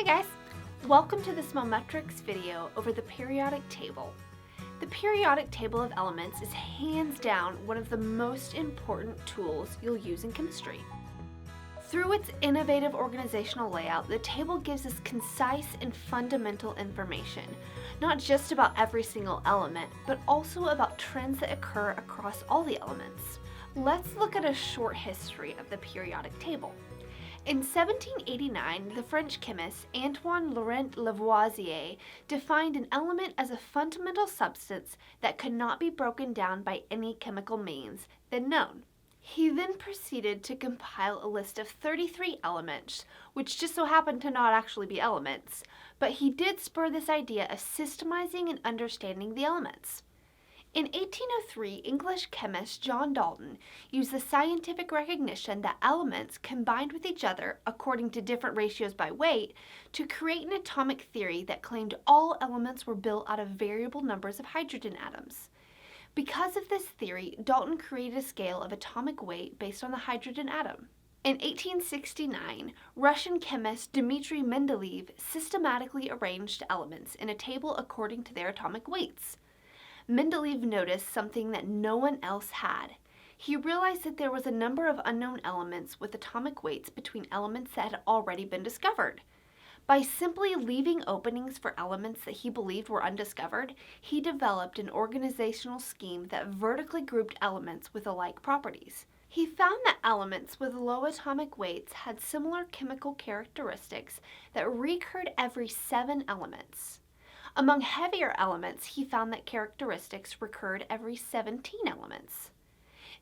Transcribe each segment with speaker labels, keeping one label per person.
Speaker 1: Hey guys! Welcome to this Mometrix video over the periodic table. The periodic table of elements is hands down one of the most important tools you'll use in chemistry. Through its innovative organizational layout, the table gives us concise and fundamental information, not just about every single element, but also about trends that occur across all the elements. Let's look at a short history of the periodic table. In 1789, the French chemist Antoine Laurent Lavoisier defined an element as a fundamental substance that could not be broken down by any chemical means then known. He then proceeded to compile a list of 33 elements, which just so happened to not actually be elements, but he did spur this idea of systemizing and understanding the elements. In 1803, English chemist John Dalton used the scientific recognition that elements combined with each other according to different ratios by weight to create an atomic theory that claimed all elements were built out of variable numbers of hydrogen atoms. Because of this theory, Dalton created a scale of atomic weight based on the hydrogen atom. In 1869, Russian chemist Dmitry Mendeleev systematically arranged elements in a table according to their atomic weights. Mendeleev noticed something that no one else had. He realized that there was a number of unknown elements with atomic weights between elements that had already been discovered. By simply leaving openings for elements that he believed were undiscovered, he developed an organizational scheme that vertically grouped elements with alike properties. He found that elements with low atomic weights had similar chemical characteristics that recurred every 7 elements. Among heavier elements, he found that characteristics recurred every 17 elements.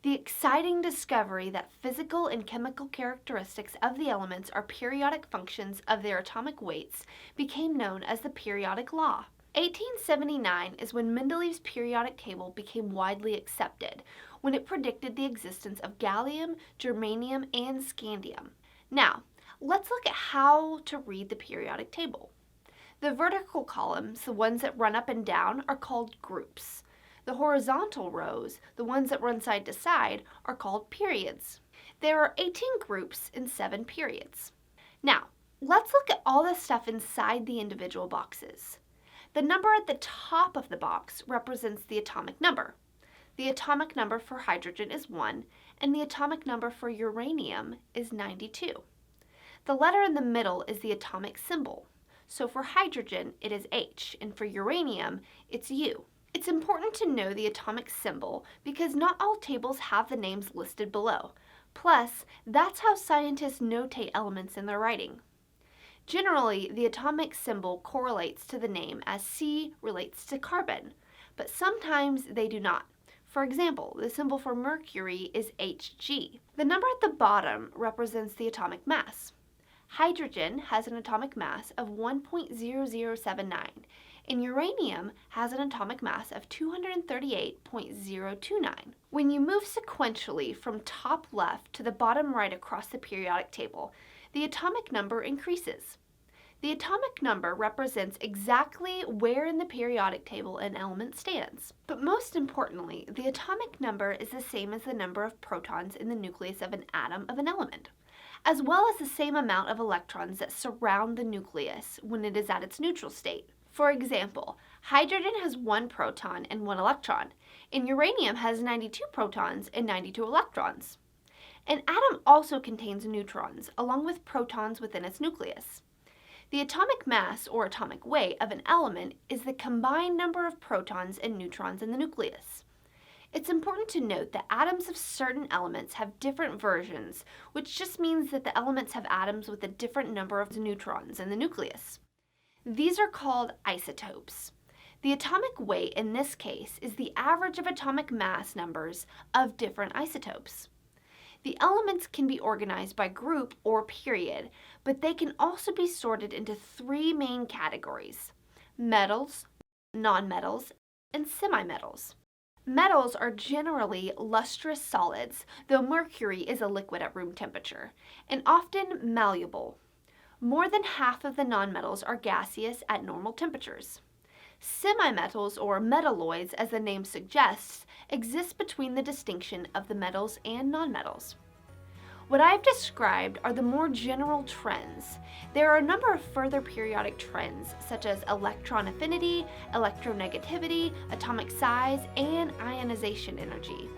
Speaker 1: The exciting discovery that physical and chemical characteristics of the elements are periodic functions of their atomic weights became known as the periodic law. 1879 is when Mendeleev's periodic table became widely accepted, when it predicted the existence of gallium, germanium, and scandium. Now, let's look at how to read the periodic table. The vertical columns, the ones that run up and down, are called groups. The horizontal rows, the ones that run side to side, are called periods. There are 18 groups and 7 periods. Now, let's look at all the stuff inside the individual boxes. The number at the top of the box represents the atomic number. The atomic number for hydrogen is 1, and the atomic number for uranium is 92. The letter in the middle is the atomic symbol. So for hydrogen, it is H, and for uranium, it's U. It's important to know the atomic symbol because not all tables have the names listed below. Plus, that's how scientists notate elements in their writing. Generally, the atomic symbol correlates to the name as C relates to carbon, but sometimes they do not. For example, the symbol for mercury is Hg. The number at the bottom represents the atomic mass. Hydrogen has an atomic mass of 1.0079, and uranium has an atomic mass of 238.029. When you move sequentially from top left to the bottom right across the periodic table, the atomic number increases. The atomic number represents exactly where in the periodic table an element stands. But most importantly, the atomic number is the same as the number of protons in the nucleus of an atom of an element, as well as the same amount of electrons that surround the nucleus when it is at its neutral state. For example, hydrogen has 1 proton and 1 electron, and uranium has 92 protons and 92 electrons. An atom also contains neutrons, along with protons within its nucleus. The atomic mass, or atomic weight, of an element is the combined number of protons and neutrons in the nucleus. It's important to note that atoms of certain elements have different versions, which just means that the elements have atoms with a different number of neutrons in the nucleus. These are called isotopes. The atomic weight in this case is the average of atomic mass numbers of different isotopes. The elements can be organized by group or period, but they can also be sorted into 3 main categories: metals, nonmetals, and semimetals. Metals are generally lustrous solids, though mercury is a liquid at room temperature, and often malleable. More than half of the nonmetals are gaseous at normal temperatures. Semimetals, or metalloids as the name suggests, exist between the distinction of the metals and nonmetals. What I've described are the more general trends. There are a number of further periodic trends, such as electron affinity, electronegativity, atomic size, and ionization energy.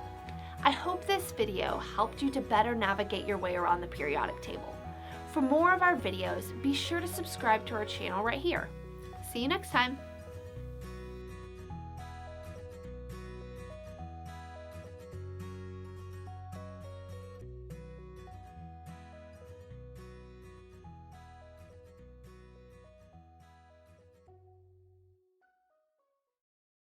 Speaker 1: I hope this video helped you to better navigate your way around the periodic table. For more of our videos, be sure to subscribe to our channel right here. See you next time.